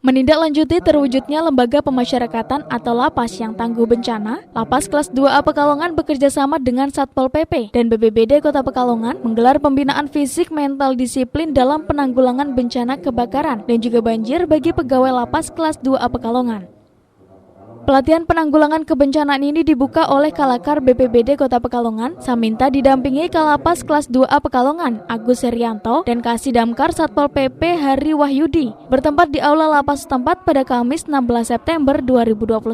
Menindaklanjuti terwujudnya Lembaga Pemasyarakatan atau Lapas yang tangguh bencana, Lapas Kelas 2A Pekalongan bekerjasama dengan Satpol PP dan BPBD Kota Pekalongan menggelar pembinaan fisik mental disiplin dalam penanggulangan bencana kebakaran dan juga banjir bagi pegawai Lapas Kelas 2A Pekalongan. Pelatihan penanggulangan kebencanaan ini dibuka oleh Kalakar BPBD Kota Pekalongan, Saminta didampingi Kalapas Kelas 2A Pekalongan, Agus Serianto, dan Kasih Damkar Satpol PP Hari Wahyudi, bertempat di Aula Lapas setempat pada Kamis 16 September 2021.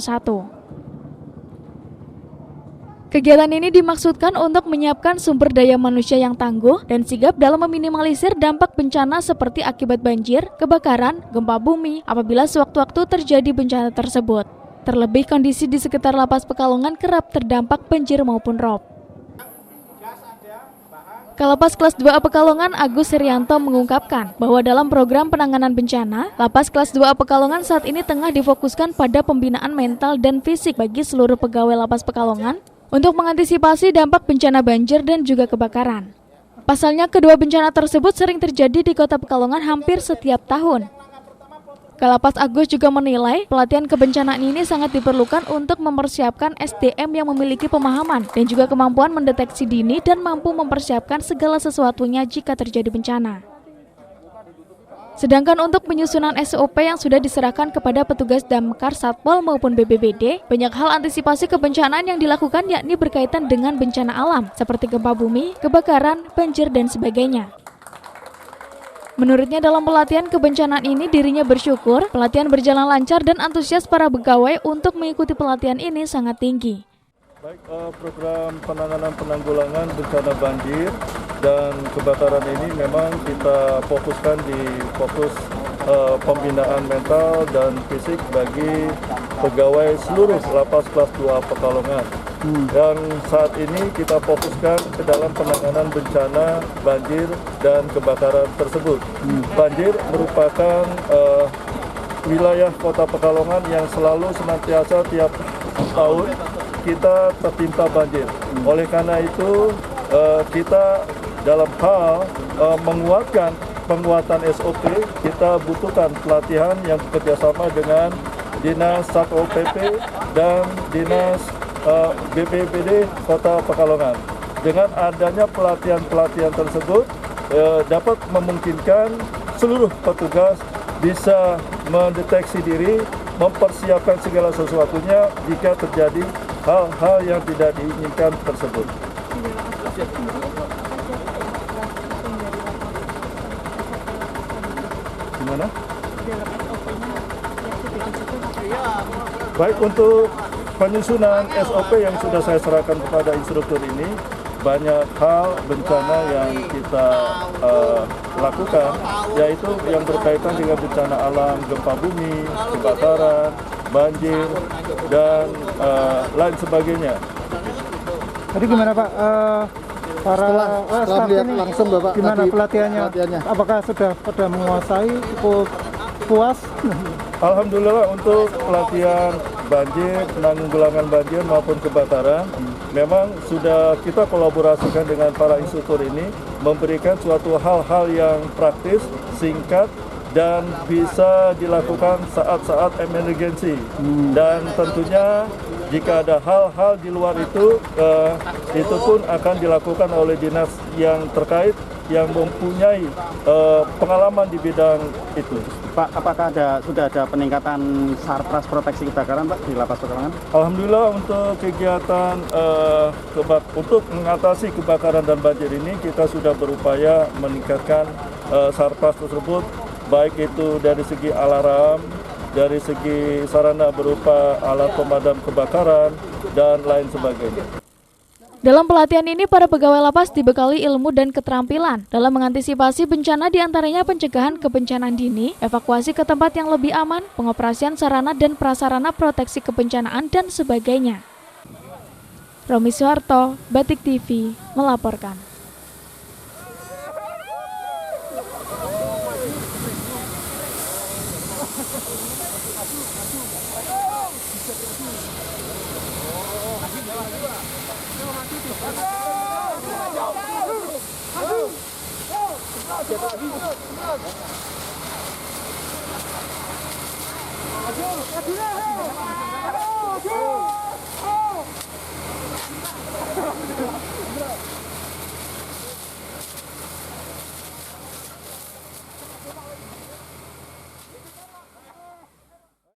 Kegiatan ini dimaksudkan untuk menyiapkan sumber daya manusia yang tangguh dan sigap dalam meminimalisir dampak bencana seperti akibat banjir, kebakaran, gempa bumi apabila sewaktu-waktu terjadi bencana tersebut. Terlebih kondisi di sekitar Lapas Pekalongan kerap terdampak banjir maupun rob. Kalapas Kelas 2A Pekalongan Agus Serianto mengungkapkan bahwa dalam program penanganan bencana, Lapas Kelas 2A Pekalongan saat ini tengah difokuskan pada pembinaan mental dan fisik bagi seluruh pegawai Lapas Pekalongan untuk mengantisipasi dampak bencana banjir dan juga kebakaran. Pasalnya, kedua bencana tersebut sering terjadi di Kota Pekalongan hampir setiap tahun. Kalapas Agus juga menilai pelatihan kebencanaan ini sangat diperlukan untuk mempersiapkan SDM yang memiliki pemahaman dan juga kemampuan mendeteksi dini dan mampu mempersiapkan segala sesuatunya jika terjadi bencana. Sedangkan untuk penyusunan SOP yang sudah diserahkan kepada petugas Damkar Satpol maupun BPBD, banyak hal antisipasi kebencanaan yang dilakukan yakni berkaitan dengan bencana alam seperti gempa bumi, kebakaran, banjir, dan sebagainya. Menurutnya dalam pelatihan kebencanaan ini dirinya bersyukur pelatihan berjalan lancar dan antusias para pegawai untuk mengikuti pelatihan ini sangat tinggi. Baik, program penanggulangan bencana banjir dan kebakaran ini memang kita fokuskan di fokus pembinaan mental dan fisik bagi pegawai seluruh Lapas Kelas 2A Pekalongan. Yang saat ini kita fokuskan ke dalam penanganan bencana banjir dan kebakaran tersebut. Banjir merupakan wilayah Kota Pekalongan yang selalu senantiasa tiap tahun kita tertimpa banjir. Oleh karena itu kita dalam hal penguatan SOP, kita butuhkan pelatihan yang bekerjasama dengan Dinas Satpol PP dan Dinas BPBD Kota Pekalongan. Dengan adanya pelatihan-pelatihan tersebut dapat memungkinkan seluruh petugas bisa mendeteksi diri, mempersiapkan segala sesuatunya jika terjadi hal-hal yang tidak diinginkan tersebut. Gimana? Baik, untuk penyusunan SOP yang sudah saya serahkan kepada instruktur ini, banyak hal bencana yang kita lakukan, yaitu yang berkaitan dengan bencana alam, gempa bumi, kebakaran, banjir, dan lain sebagainya. Tadi gimana Pak? Setelah lihat langsung Bapak, gimana pelatihannya? Apakah sudah menguasai, cukup puas? Alhamdulillah untuk pelatihan banjir, penanggulangan banjir maupun kebakaran, memang sudah kita kolaborasikan dengan para instruktur ini, memberikan suatu hal-hal yang praktis, singkat, dan bisa dilakukan saat-saat emergensi. Dan tentunya jika ada hal-hal di luar itu pun akan dilakukan oleh dinas yang terkait yang mempunyai pengalaman di bidang itu. Pak, apakah sudah ada peningkatan sarpras proteksi kebakaran Pak di Lapas Pekalongan? Alhamdulillah untuk kegiatan untuk mengatasi kebakaran dan banjir ini kita sudah berupaya meningkatkan sarpras tersebut, baik itu dari segi alarm, dari segi sarana berupa alat pemadam kebakaran, dan lain sebagainya. Dalam pelatihan ini, para pegawai lapas dibekali ilmu dan keterampilan dalam mengantisipasi bencana, diantaranya pencegahan kebencanaan dini, evakuasi ke tempat yang lebih aman, pengoperasian sarana dan prasarana proteksi kebencanaan, dan sebagainya. Romi Soeharto, Batik TV, melaporkan. Aduh! Aduh,